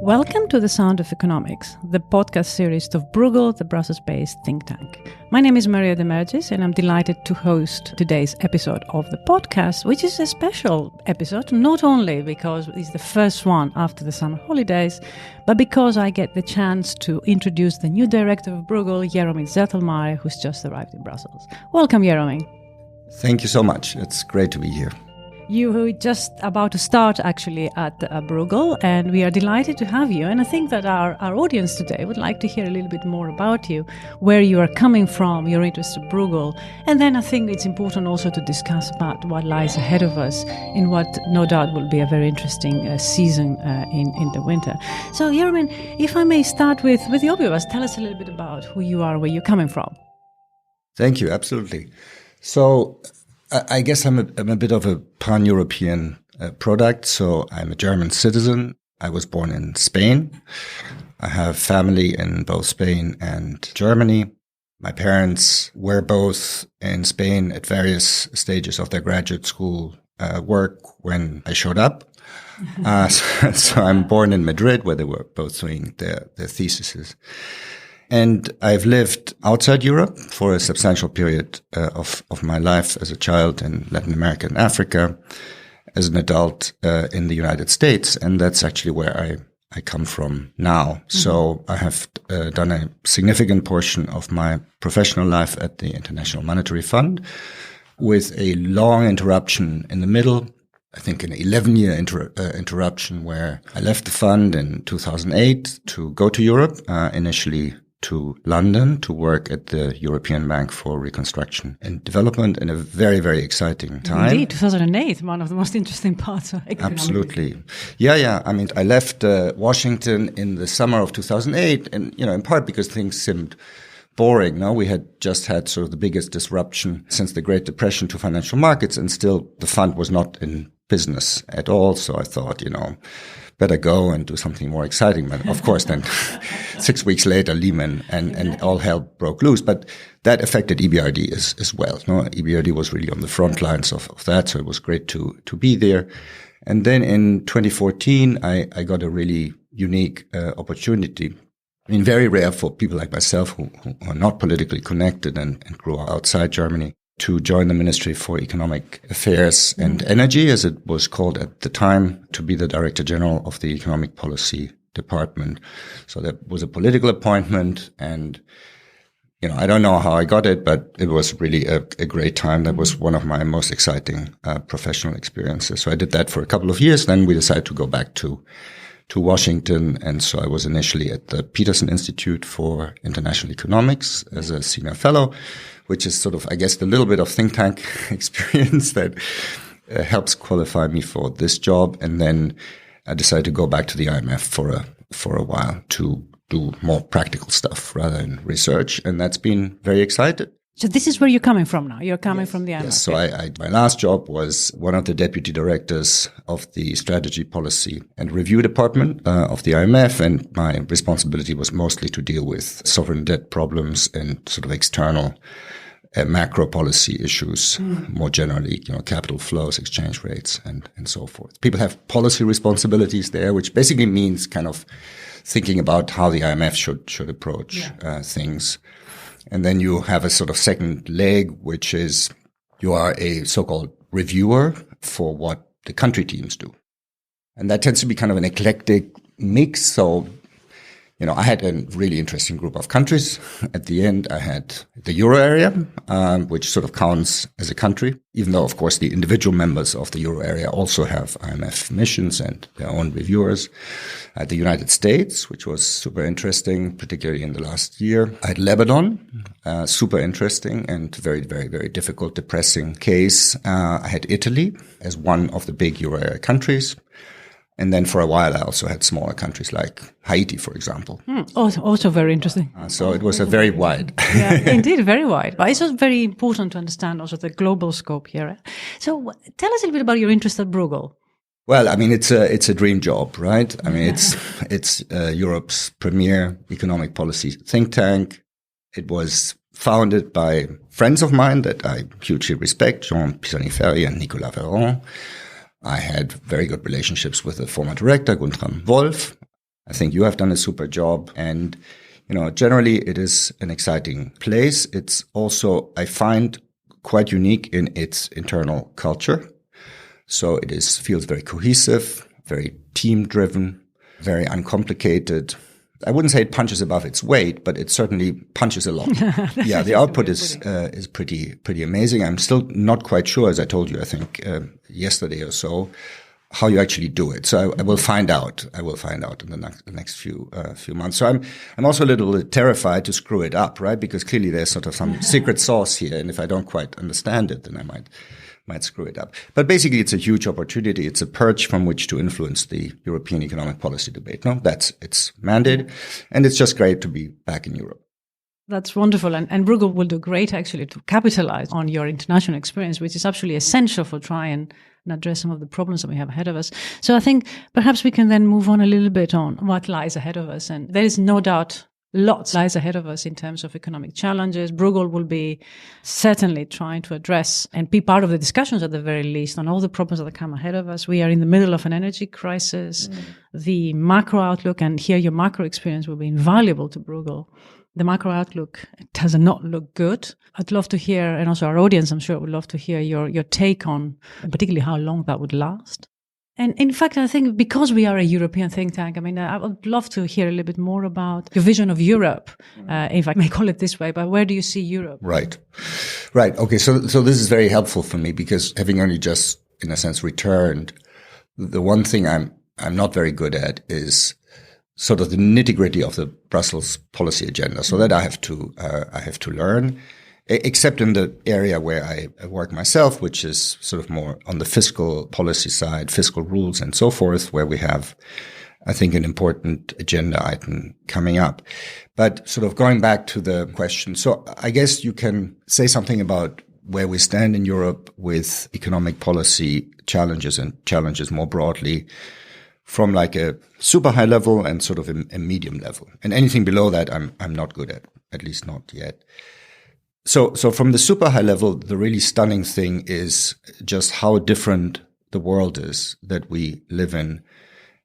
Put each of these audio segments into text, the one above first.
Welcome to The Sound of Economics, the podcast series of Bruegel, the Brussels-based think tank. My name is Maria de Mergis, and I'm delighted to host today's episode of the podcast, which is a special episode, not only because it's the first one after the summer holidays, but because I get the chance to introduce the new director of Bruegel, Jeromin Zettelmaier, who's just arrived in Brussels. Welcome, Jeromin. Thank you so much. It's great to be here. You were just about to start actually at Bruegel, and we are delighted to have you. And I think that our audience today would like to hear a little bit more about you, where you are coming from, your interest in Bruegel. And then I think it's important also to discuss about what lies ahead of us in what no doubt will be a very interesting season in the winter. So Jeromin, if I may start with the obvious, tell us a little bit about who you are, where you're coming from. Thank you, absolutely. So I guess I'm a bit of a pan-European product. So I'm a German citizen. I was born in Spain. I have family in both Spain and Germany. My parents were both in Spain at various stages of their graduate school work when I showed up. So I'm born in Madrid, where they were both doing their theses. And I've lived outside Europe for a substantial period of my life as a child in Latin America and Africa, as an adult in the United States. And that's actually where I come from now. Mm-hmm. So I have done a significant portion of my professional life at the International Monetary Fund, with a long interruption in the middle. I think an 11-year interruption where I left the fund in 2008 to go to Europe, initially to London to work at the European Bank for Reconstruction and Development in a very, very exciting time. Indeed, 2008, one of the most interesting parts of economics. Absolutely. Yeah. I mean, I left Washington in the summer of 2008, and, in part because things seemed boring. No, we had just had sort of the biggest disruption since the Great Depression to financial markets, and still the fund was not in business at all. So I thought, better go and do something more exciting. But of course, then 6 weeks later, Lehman and all hell broke loose. But that affected EBRD as well. No, EBRD was really on the front lines of that. So it was great to be there. And then in 2014, I got a really unique opportunity. I mean, very rare for people like myself who are not politically connected and grew up outside Germany, to join the Ministry for Economic Affairs and Energy, as it was called at the time, to be the Director General of the Economic Policy Department. So that was a political appointment, and I don't know how I got it, but it was really a great time. That was one of my most exciting professional experiences. So I did that for a couple of years. Then we decided to go back to Washington. And so I was initially at the Peterson Institute for International Economics as a senior fellow, which is sort of, I guess, the little bit of think tank experience that helps qualify me for this job. And then I decided to go back to the IMF for a while to do more practical stuff rather than research. And that's been very exciting. So this is where you're coming from now. You're coming from the IMF. Yes. So my last job was one of the deputy directors of the Strategy, Policy and Review Department of the IMF. And my responsibility was mostly to deal with sovereign debt problems and sort of external macro policy issues, more generally, capital flows, exchange rates, and so forth. People have policy responsibilities there, which basically means kind of thinking about how the IMF should approach things. And then you have a sort of second leg, which is you are a so-called reviewer for what the country teams do. And that tends to be kind of an eclectic mix. So, I had a really interesting group of countries. At the end, I had the Euro area, which sort of counts as a country, even though, of course, the individual members of the Euro area also have IMF missions and their own reviewers. I had the United States, which was super interesting, particularly in the last year. I had Lebanon, super interesting and very, very, very difficult, depressing case. I had Italy as one of the big Euro area countries. And then for a while, I also had smaller countries like Haiti, for example. Also very interesting. So it was a very wide. Yeah, indeed, very wide. But it's also very important to understand also the global scope here. So tell us a little bit about your interest at Bruegel. Well, I mean, it's a dream job, right? I mean, it's Europe's premier economic policy think tank. It was founded by friends of mine that I hugely respect, Jean Pisani-Ferry and Nicolas Véran. I had very good relationships with the former director, Guntram Wolf. I think you have done a super job. And, generally it is an exciting place. It's also, I find, quite unique in its internal culture. So it feels very cohesive, very team-driven, very uncomplicated. I wouldn't say it punches above its weight, but it certainly punches a lot. Yeah, the output is pretty amazing. I'm still not quite sure, as I told you, I think yesterday or so, how you actually do it. So I will find out. I will find out in the next few months. So I'm also a little terrified to screw it up, right? Because clearly there's sort of some secret sauce here, and if I don't quite understand it, then I might screw it up. But basically, it's a huge opportunity. It's a perch from which to influence the European economic policy debate. No, that's its mandate, and it's just great to be back in Europe. That's wonderful. And Bruegel will do great, actually, to capitalize on your international experience, which is absolutely essential for trying and address some of the problems that we have ahead of us. So I think perhaps we can then move on a little bit on what lies ahead of us. And there is no doubt lots lies ahead of us in terms of economic challenges. Bruegel will be certainly trying to address and be part of the discussions at the very least on all the problems that come ahead of us. We are in the middle of an energy crisis. The macro outlook, and here your macro experience will be invaluable to Bruegel. The macro outlook does not look good. I'd love to hear, and also our audience, I'm sure, would love to hear your take on, particularly how long that would last. And in fact, I think because we are a European think tank, I would love to hear a little bit more about your vision of Europe, if I may call it this way, but where do you see Europe? Right. Okay. So this is very helpful for me because having only just, in a sense, returned, the one thing I'm not very good at is sort of the nitty-gritty of the Brussels policy agenda. So that I have to learn, except in the area where I work myself, which is sort of more on the fiscal policy side, fiscal rules and so forth, where we have, I think, an important agenda item coming up. But sort of going back to the question, so I guess you can say something about where we stand in Europe with economic policy challenges and challenges more broadly, from like a super high level and sort of a medium level. And anything below that, I'm not good at least not yet. So from the super high level, the really stunning thing is just how different the world is that we live in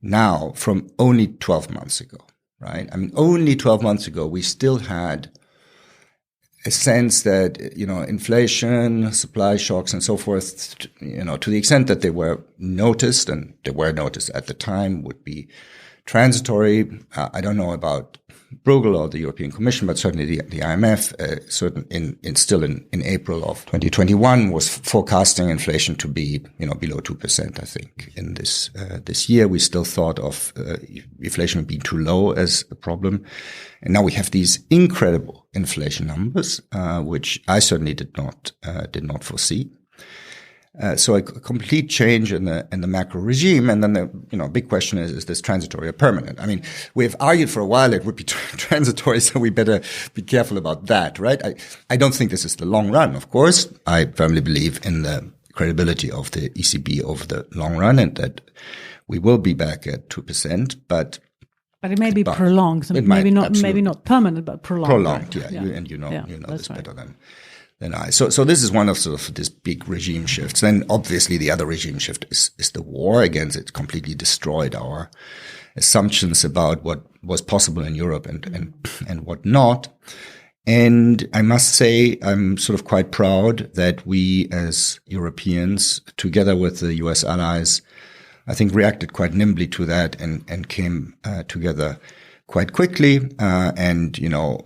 now from only 12 months ago, right? Only 12 months ago, we still had a sense that, inflation, supply shocks and so forth, to the extent that they were noticed, and they were noticed at the time, would be transitory. I don't know about Bruegel or the European Commission, but certainly the IMF, still in April of 2021 was forecasting inflation to be, below 2%, I think. In this year, we still thought of inflation being too low as a problem. And now we have these incredible inflation numbers, which I certainly did not foresee. So a complete change in the macro regime. And then the big question is this transitory or permanent? We've argued for a while it would be transitory, so we better be careful about that, right? I don't think this is the long run, of course. I firmly believe in the credibility of the ECB over the long run and that we will be back at 2%, but it may be prolonged. Maybe not permanent, but prolonged. Prolonged, right? Yeah. You know this better than I. So this is one of sort of this big regime shifts. Then obviously the other regime shift is the war. Again, it completely destroyed our assumptions about what was possible in Europe and what not. And I must say, I'm sort of quite proud that we as Europeans, together with the US allies, I think reacted quite nimbly to that and came together quite quickly. And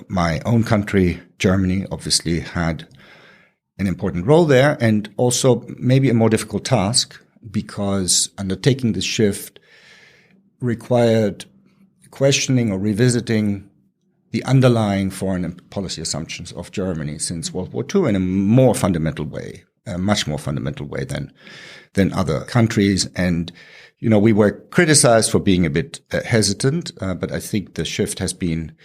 my own country, Germany, obviously had an important role there, and also maybe a more difficult task, because undertaking this shift required questioning or revisiting the underlying foreign policy assumptions of Germany since World War II in a more fundamental way, a much more fundamental way than other countries. And, we were criticized for being a bit hesitant, but I think the shift has been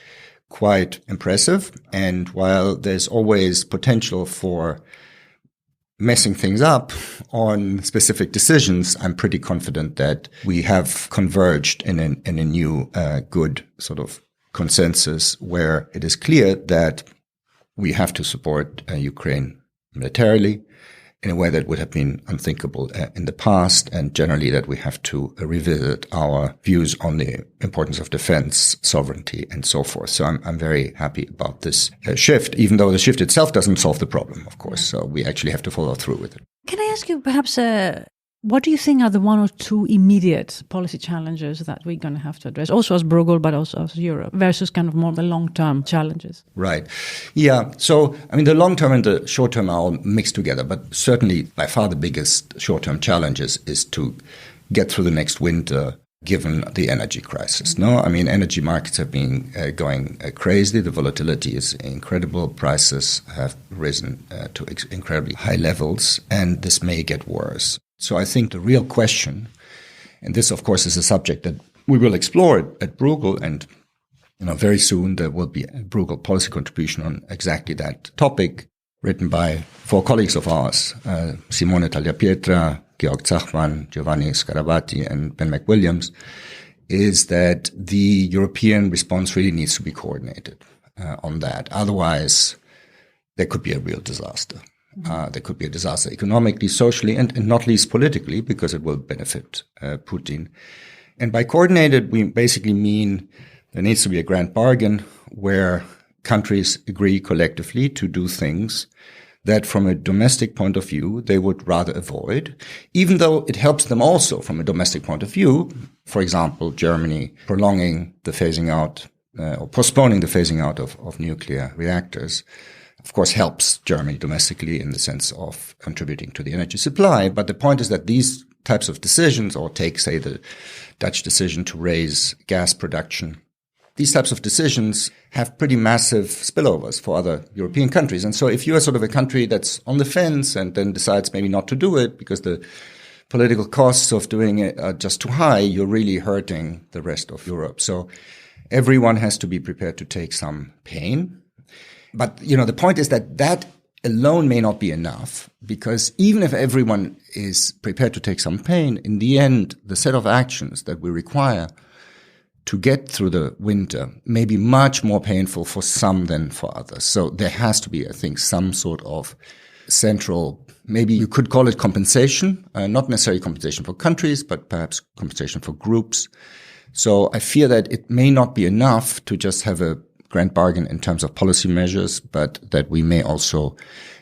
quite impressive. And while there's always potential for messing things up on specific decisions, I'm pretty confident that we have converged in a new, good sort of consensus where it is clear that we have to support Ukraine militarily, in a way that would have been unthinkable in the past, and generally that we have to revisit our views on the importance of defense, sovereignty, and so forth. So I'm very happy about this shift, even though the shift itself doesn't solve the problem, of course. So we actually have to follow through with it. Can I ask you perhaps, what do you think are the one or two immediate policy challenges that we're going to have to address, also as Bruegel, but also as Europe, versus kind of more the long-term challenges? Right. Yeah. So, I mean, the long-term and the short-term are all mixed together, but certainly by far the biggest short-term challenges is to get through the next winter, given the energy crisis. No, I mean, energy markets have been going crazy. The volatility is incredible. Prices have risen to incredibly high levels, and this may get worse. So I think the real question, and this, of course, is a subject that we will explore at Bruegel, and very soon there will be a Bruegel policy contribution on exactly that topic, written by 4 colleagues of ours, Simone Tagliapietra, Georg Zachman, Giovanni Scarabati, and Ben McWilliams, is that the European response really needs to be coordinated on that. Otherwise, there could be a real disaster. There could be a disaster economically, socially, and not least politically, because it will benefit Putin. And by coordinated, we basically mean there needs to be a grand bargain where countries agree collectively to do things that from a domestic point of view, they would rather avoid, even though it helps them also from a domestic point of view. For example, Germany prolonging the phasing out or postponing the phasing out of nuclear reactors, of course, helps Germany domestically in the sense of contributing to the energy supply. But the point is that these types of decisions, or take, say, the Dutch decision to raise gas production, these types of decisions have pretty massive spillovers for other European countries. And so if you are sort of a country that's on the fence and then decides maybe not to do it because the political costs of doing it are just too high, you're really hurting the rest of Europe. So everyone has to be prepared to take some pain. But, the point is that alone may not be enough, because even if everyone is prepared to take some pain, in the end, the set of actions that we require to get through the winter may be much more painful for some than for others. So there has to be, I think, some sort of central, maybe you could call it compensation, not necessarily compensation for countries, but perhaps compensation for groups. So I fear that it may not be enough to just have a grand bargain in terms of policy measures, but that we may also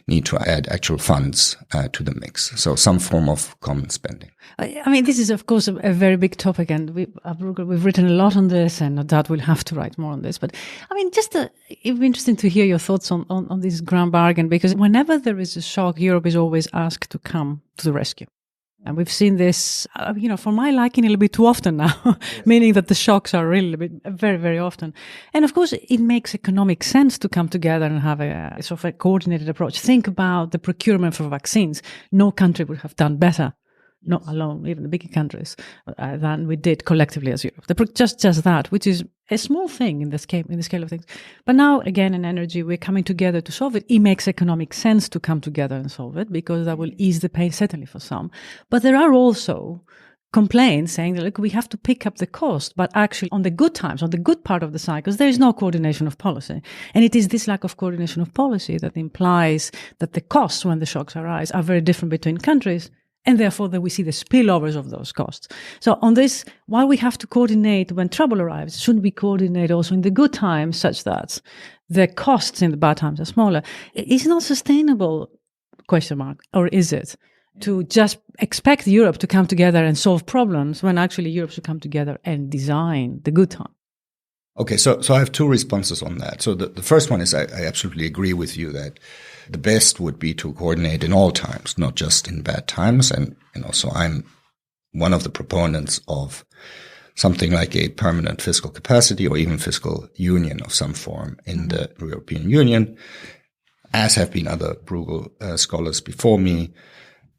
need to add actual funds to the mix. So some form of common spending. I mean, this is, of course, a very big topic, and we've written a lot on this, and no doubt we'll have to write more on this. But I mean, it'd be interesting to hear your thoughts on this grand bargain, because whenever there is a shock, Europe is always asked to come to the rescue. And we've seen this, for my liking, a little bit too often now, meaning that the shocks are really very, very often. And of course, it makes economic sense to come together and have a sort of a coordinated approach. Think about the procurement for vaccines. No country would have done better, not alone, even the bigger countries, than we did collectively as Europe. Just that, which is a small thing in the scale of things. But now, again, in energy, we're coming together to solve it. It makes economic sense to come together and solve it, because that will ease the pain, certainly for some. But there are also complaints saying that, look, we have to pick up the cost, but actually on the good times, on the good part of the cycles, there is no coordination of policy. And it is this lack of coordination of policy that implies that the costs when the shocks arise are very different between countries, and therefore that we see the spillovers of those costs. So on this, while we have to coordinate when trouble arrives, shouldn't we coordinate also in the good times such that the costs in the bad times are smaller? It's not sustainable, ? Or is it? To just expect Europe to come together and solve problems when actually Europe should come together and design the good time. Okay, so I have 2 responses on that. So the first one is I absolutely agree with you that the best would be to coordinate in all times, not just in bad times. And so I'm one of the proponents of something like a permanent fiscal capacity or even fiscal union of some form in the European Union, as have been other Bruegel scholars before me,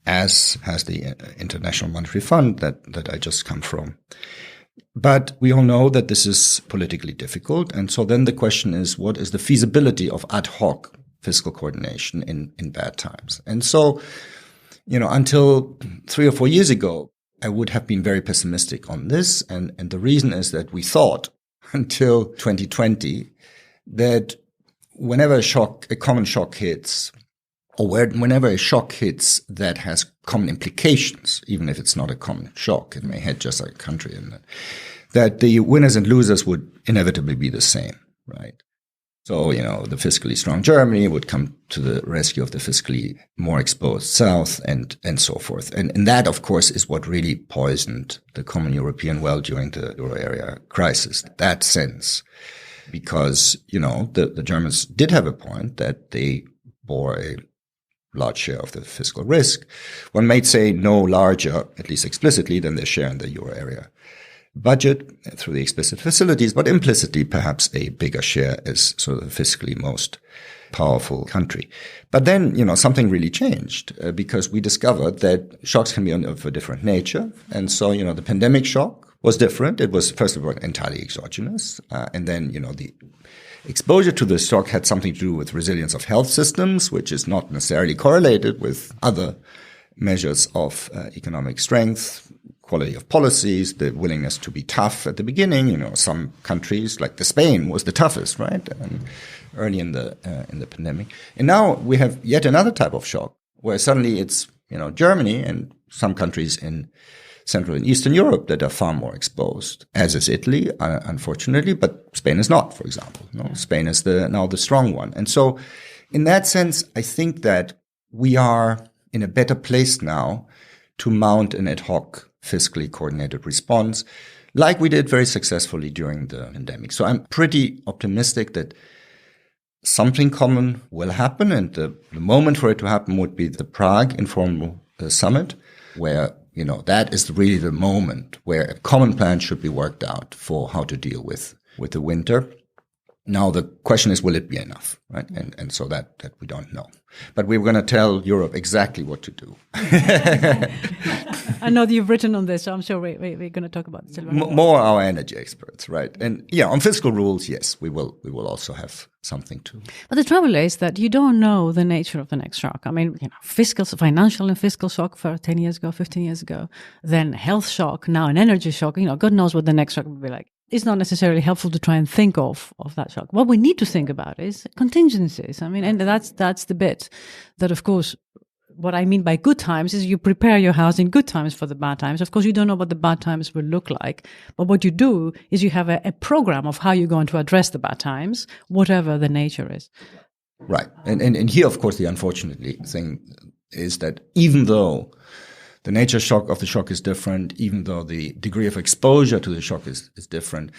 as has the International Monetary Fund that I just come from. But we all know that this is politically difficult. And so then the question is, what is the feasibility of ad hoc fiscal coordination in bad times? And so, until 3 or 4 years ago, I would have been very pessimistic on this. And the reason is that we thought until 2020 that whenever a common shock hits, or whenever a shock hits that has common implications, even if it's not a common shock, it may hit just a country, that the winners and losers would inevitably be the same, right? So, the fiscally strong Germany would come to the rescue of the fiscally more exposed South and so forth. And that, of course, is what really poisoned the common European well during the euro area crisis. That sense, because, the Germans did have a point that they bore a large share of the fiscal risk. One might say no larger, at least explicitly, than their share in the euro area budget through the explicit facilities, but implicitly perhaps a bigger share as sort of the fiscally most powerful country. But then, something really changed because we discovered that shocks can be of a different nature. And so, the pandemic shock was different. It was, first of all, entirely exogenous. And then, the exposure to the shock had something to do with resilience of health systems, which is not necessarily correlated with other measures of economic strength, quality of policies, the willingness to be tough at the beginning. Some countries like Spain was the toughest, right? And early in the pandemic. And now we have yet another type of shock where suddenly it's, Germany and some countries in Central and Eastern Europe that are far more exposed, as is Italy, unfortunately, but Spain is not, for example. Spain is now the strong one. And so in that sense, I think that we are in a better place now to mount an ad hoc fiscally coordinated response, like we did very successfully during the pandemic. So I'm pretty optimistic that something common will happen, and the moment for it to happen would be the Prague informal summit, where, that is really the moment where a common plan should be worked out for how to deal with the winter. Now, the question is, will it be enough, right? And so that we don't know. But we're going to tell Europe exactly what to do. I know that you've written on this, so I'm sure we're going to talk about this a little bit more our energy experts, right? And on fiscal rules, yes, we will also have something to. But the trouble is that you don't know the nature of the next shock. I mean, financial and fiscal shock for 10 years ago, 15 years ago, then health shock, now an energy shock. God knows what the next shock will be like. It's not necessarily helpful to try and think of that shock. What we need to think about is contingencies. I mean, and that's the bit that, of course, what I mean by good times is you prepare your house in good times for the bad times. Of course, you don't know what the bad times will look like, but what you do is you have a program of how you're going to address the bad times, whatever the nature is. Right. And here, of course, the unfortunate thing is that even though the nature of the shock is different, even though the degree of exposure to the shock is different.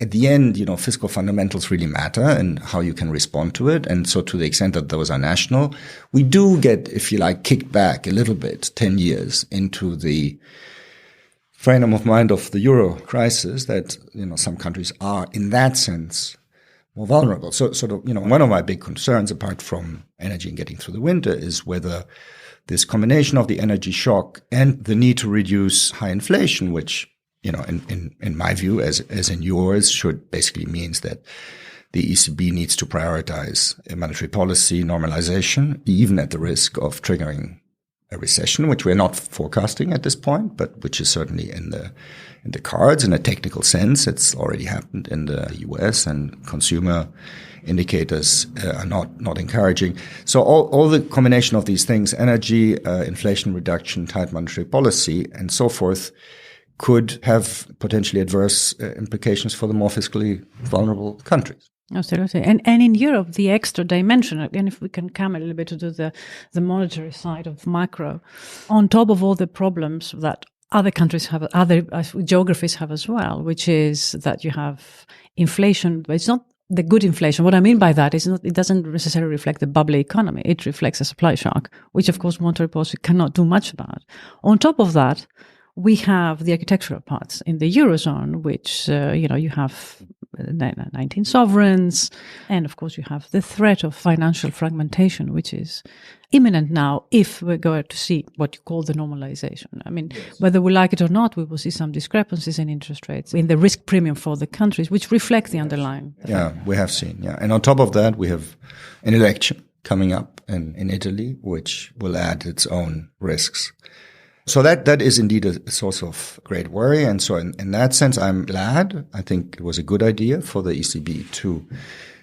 At the end, fiscal fundamentals really matter and how you can respond to it. And so to the extent that those are national, we do get, if you like, kicked back a little bit, 10 years into the frame of mind of the euro crisis that, some countries are in that sense more vulnerable. So sort of, one of my big concerns apart from energy and getting through the winter is whether this combination of the energy shock and the need to reduce high inflation, which, in my view, as in yours, should basically means that the ECB needs to prioritize a monetary policy normalization, even at the risk of triggering a recession, which we're not forecasting at this point, but which is certainly in the cards in a technical sense. It's already happened in the US, and consumer indicators are not encouraging. So all the combination of these things, energy, inflation reduction, tight monetary policy, and so forth, could have potentially adverse implications for the more fiscally vulnerable countries. Absolutely. And in Europe, the extra dimension, again, if we can come a little bit to the monetary side of macro, on top of all the problems that other countries have, other geographies have as well, which is that you have inflation, but it's not the good inflation. What I mean by that is it doesn't necessarily reflect the bubbly economy. It reflects a supply shock, which of course monetary policy cannot do much about. On top of that, we have the architectural parts in the Eurozone, which, you have 19 sovereigns. And of course, you have the threat of financial fragmentation, which is imminent now if we're going to see what you call the normalization. I mean, yes. Whether we like it or not, we will see some discrepancies in interest rates, in the risk premium for the countries, which reflect the underlying effect. Yeah, we have seen. Yeah. And on top of that, we have an election coming up in Italy, which will add its own risks. So that is indeed a source of great worry. And so in that sense, I'm glad. I think it was a good idea for the ECB to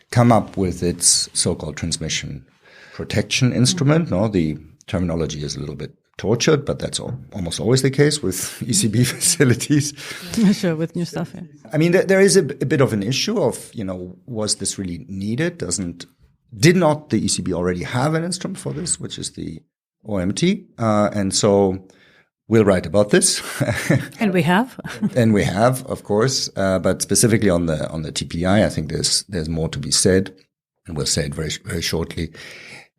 come up with its so-called transmission protection instrument. No, the terminology is a little bit tortured, but that's almost always the case with ECB facilities. Sure, with new stuff. Yeah. I mean, there is a bit of an issue of, was this really needed? Did not the ECB already have an instrument for this, which is the OMT? And so we'll write about this. And we have. And we have, of course. But specifically on the TPI, I think there's more to be said. And we'll say it very, very shortly.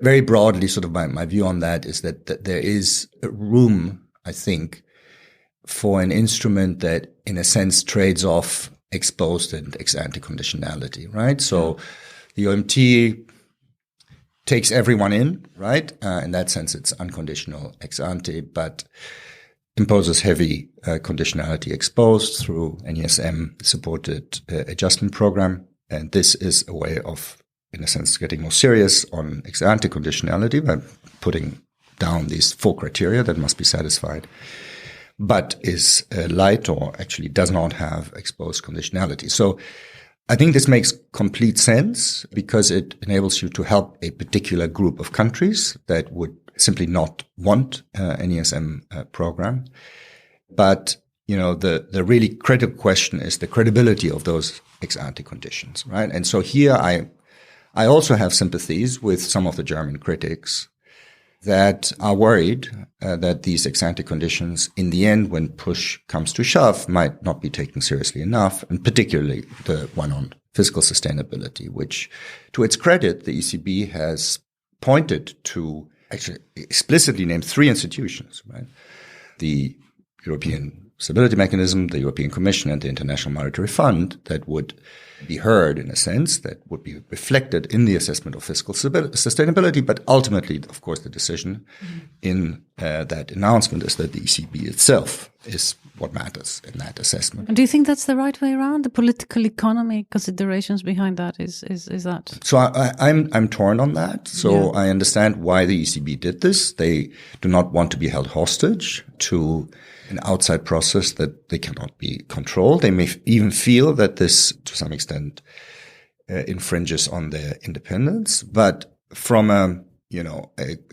Very broadly, sort of my view on that is that there is room, I think, for an instrument that, in a sense, trades off exposed and ex-ante conditionality, right? So the OMT takes everyone in, right? In that sense, it's unconditional ex-ante, but imposes heavy conditionality exposed through NESM-supported adjustment program. And this is a way of, in a sense, getting more serious on ex-ante conditionality by putting down these 4 criteria that must be satisfied, but is light or actually does not have exposed conditionality. So I think this makes complete sense because it enables you to help a particular group of countries that would simply not want an NESM program. But, the really critical question is the credibility of those ex-ante conditions, right? And so here I also have sympathies with some of the German critics that are worried that these ex-ante conditions, in the end, when push comes to shove, might not be taken seriously enough, and particularly the one on fiscal sustainability, which, to its credit, the ECB has pointed to, actually explicitly named 3 institutions, right? The European Stability Mechanism, the European Commission, and the International Monetary Fund that would be heard, in a sense, that would be reflected in the assessment of fiscal sustainability. But ultimately, of course, the decision in that announcement is that the ECB itself is what matters in that assessment. And do you think that's the right way around? The political economy considerations behind that is that? So I'm torn on that. So I understand why the ECB did this. They do not want to be held hostage to an outside process that they cannot be controlled. They may even feel that this, to some extent, infringes on their independence. But from a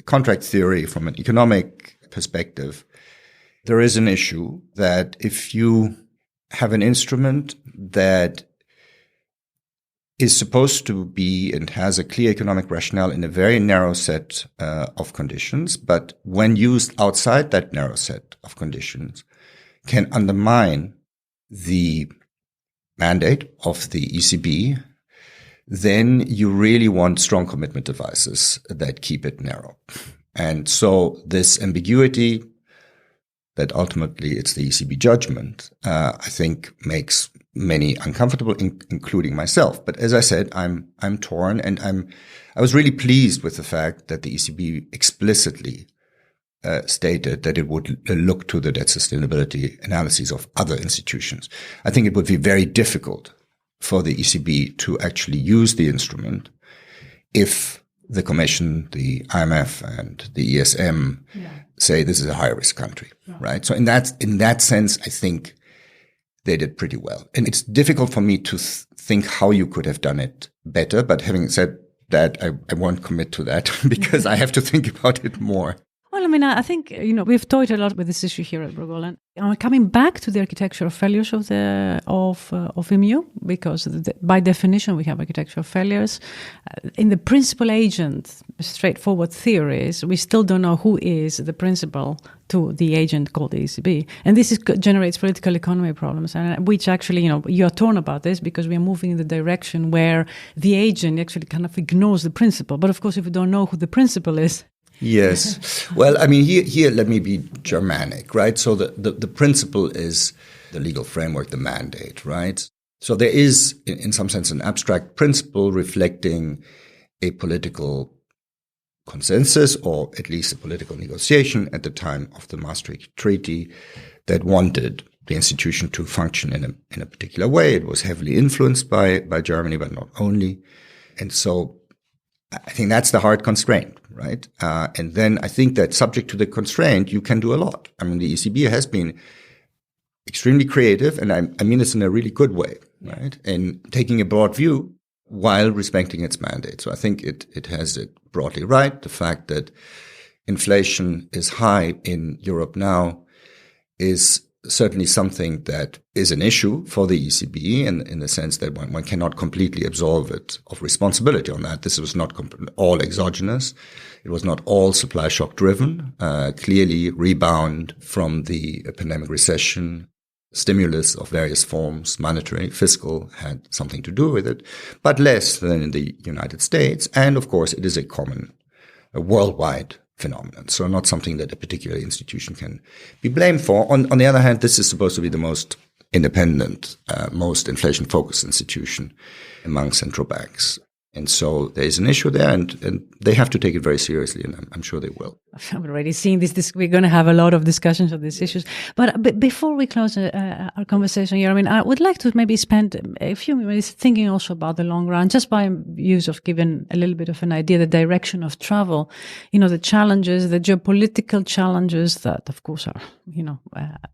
contract theory, from an economic perspective, there is an issue that if you have an instrument that is supposed to be and has a clear economic rationale in a very narrow set of conditions, but when used outside that narrow set of conditions, can undermine the mandate of the ECB, then you really want strong commitment devices that keep it narrow. And so this ambiguity that ultimately it's the ECB judgment, I think makes many uncomfortable, including myself. But as I said, I'm torn, and I was really pleased with the fact that the ECB explicitly stated that it would look to the debt sustainability analyses of other institutions. I think it would be very difficult for the ECB to actually use the instrument if the Commission, the IMF, and the ESM say this is a high-risk country, right? So in that sense, I think they did pretty well. And it's difficult for me to think how you could have done it better. But having said that, I won't commit to that because I have to think about it more. Well, I mean, I think, we've toyed a lot with this issue here at Bruegel, and I'm coming back to the architectural failures of EMU, because by definition we have architectural failures. In the principal agent, straightforward theories, we still don't know who is the principal to the agent called the ECB. And this generates political economy problems, and which actually, you're torn about this because we are moving in the direction where the agent actually kind of ignores the principal. But of course, if we don't know who the principal is, yes. Well, I mean, here, let me be Germanic, right? So the principle is the legal framework, the mandate, right? So there is, in some sense, an abstract principle reflecting a political consensus, or at least a political negotiation at the time of the Maastricht Treaty, that wanted the institution to function in a particular way. It was heavily influenced by Germany, but not only. And so I think that's the hard constraint, right? And then I think that subject to the constraint, you can do a lot. I mean, the ECB has been extremely creative, and I mean this in a really good way, right? In taking a broad view while respecting its mandate. So I think it has it broadly right. The fact that inflation is high in Europe now is certainly something that is an issue for the ECB in the sense that one cannot completely absolve it of responsibility on that. This was not all exogenous. It was not all supply shock driven. Clearly rebound from the pandemic recession, stimulus of various forms, monetary, fiscal, had something to do with it, but less than in the United States. And of course, it is a worldwide phenomenon. So not something that a particular institution can be blamed for. On the other hand, this is supposed to be the most independent, most inflation-focused institution among central banks. And so there is an issue there, and they have to take it very seriously, and I'm sure they will. I'm already seeing this. We're going to have a lot of discussions on these issues. But before we close our conversation here, I mean, I would like to maybe spend a few minutes thinking also about the long run, just by use of giving a little bit of an idea, the direction of travel, the challenges, the geopolitical challenges that, of course, are,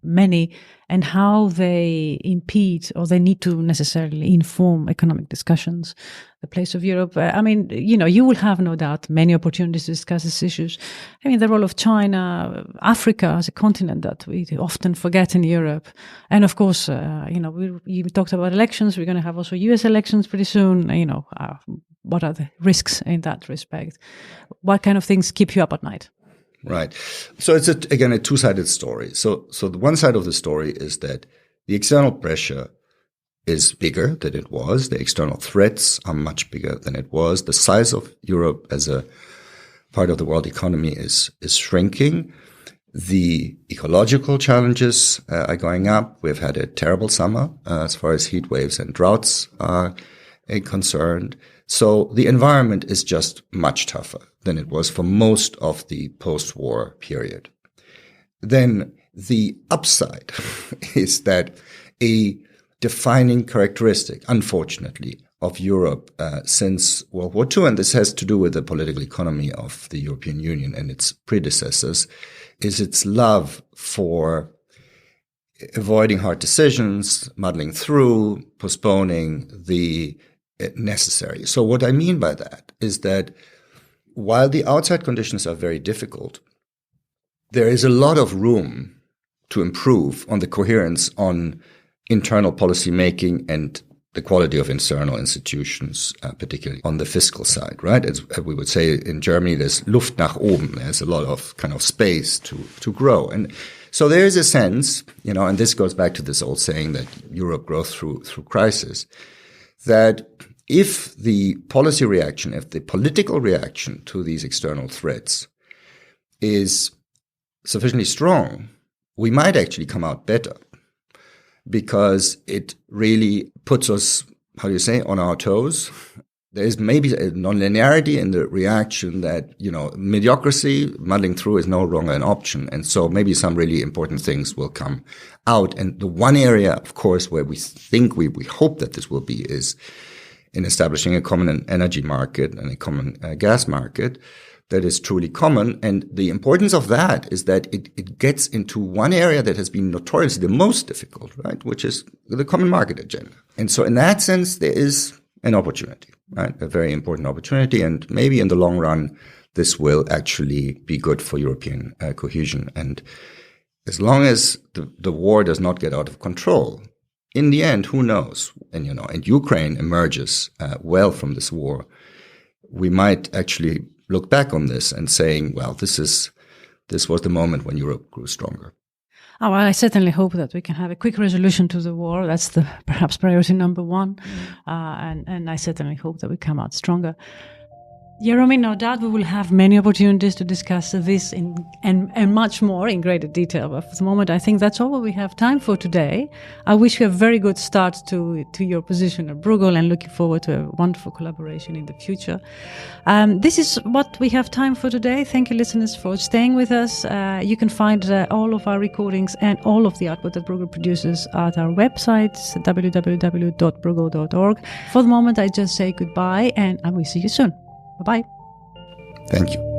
many, and how they impede or they need to necessarily inform economic discussions. The place of Europe. I mean, you will have no doubt many opportunities to discuss these issues. I mean, the role of China, Africa as a continent that we often forget in Europe. And of course, we talked about elections. We're going to have also US elections pretty soon. What are the risks in that respect? What kind of things keep you up at night? Right. So it's, again, a two-sided story. So the one side of the story is that the external pressure is bigger than it was. The external threats are much bigger than it was. The size of Europe as a part of the world economy is shrinking. The ecological challenges are going up. We've had a terrible summer as far as heat waves and droughts are concerned. So the environment is just much tougher than it was for most of the post-war period. Then the upside is that a defining characteristic, unfortunately, of Europe since World War II, and this has to do with the political economy of the European Union and its predecessors, is its love for avoiding hard decisions, muddling through, postponing the necessary. So what I mean by that is that while the outside conditions are very difficult, there is a lot of room to improve on the coherence on internal policy making and the quality of internal institutions, particularly on the fiscal side, right? As we would say in Germany, there's Luft nach oben. There's a lot of kind of space to grow. And so there is a sense, and this goes back to this old saying that Europe grows through crisis, that if the policy reaction, if the political reaction to these external threats is sufficiently strong, we might actually come out better, because it really puts us, on our toes. There is maybe a nonlinearity in the reaction that, mediocrity, muddling through, is no longer an option. And so maybe some really important things will come out. And the one area, of course, where we think, we hope that this will be, is in establishing a common energy market and a common gas market that is truly common. And the importance of that is that it gets into one area that has been notoriously the most difficult, right, which is the common market agenda. And so in that sense, there is an opportunity, right, a very important opportunity. And maybe in the long run, this will actually be good for European cohesion. And as long as the war does not get out of control, in the end, who knows? And Ukraine emerges well from this war, we might actually look back on this and saying, well, this was the moment when Europe grew stronger. Oh, well, I certainly hope that we can have a quick resolution to the war. That's perhaps priority number one. And I certainly hope that we come out stronger. Jérôme, no doubt we will have many opportunities to discuss this and much more in greater detail. But for the moment, I think that's all we have time for today. I wish you a very good start to your position at Bruegel, and looking forward to a wonderful collaboration in the future. This is what we have time for today. Thank you, listeners, for staying with us. You can find all of our recordings and all of the output that Bruegel produces at our website, www.bruegel.org. For the moment, I just say goodbye, and I will see you soon. Bye-bye. Thank you.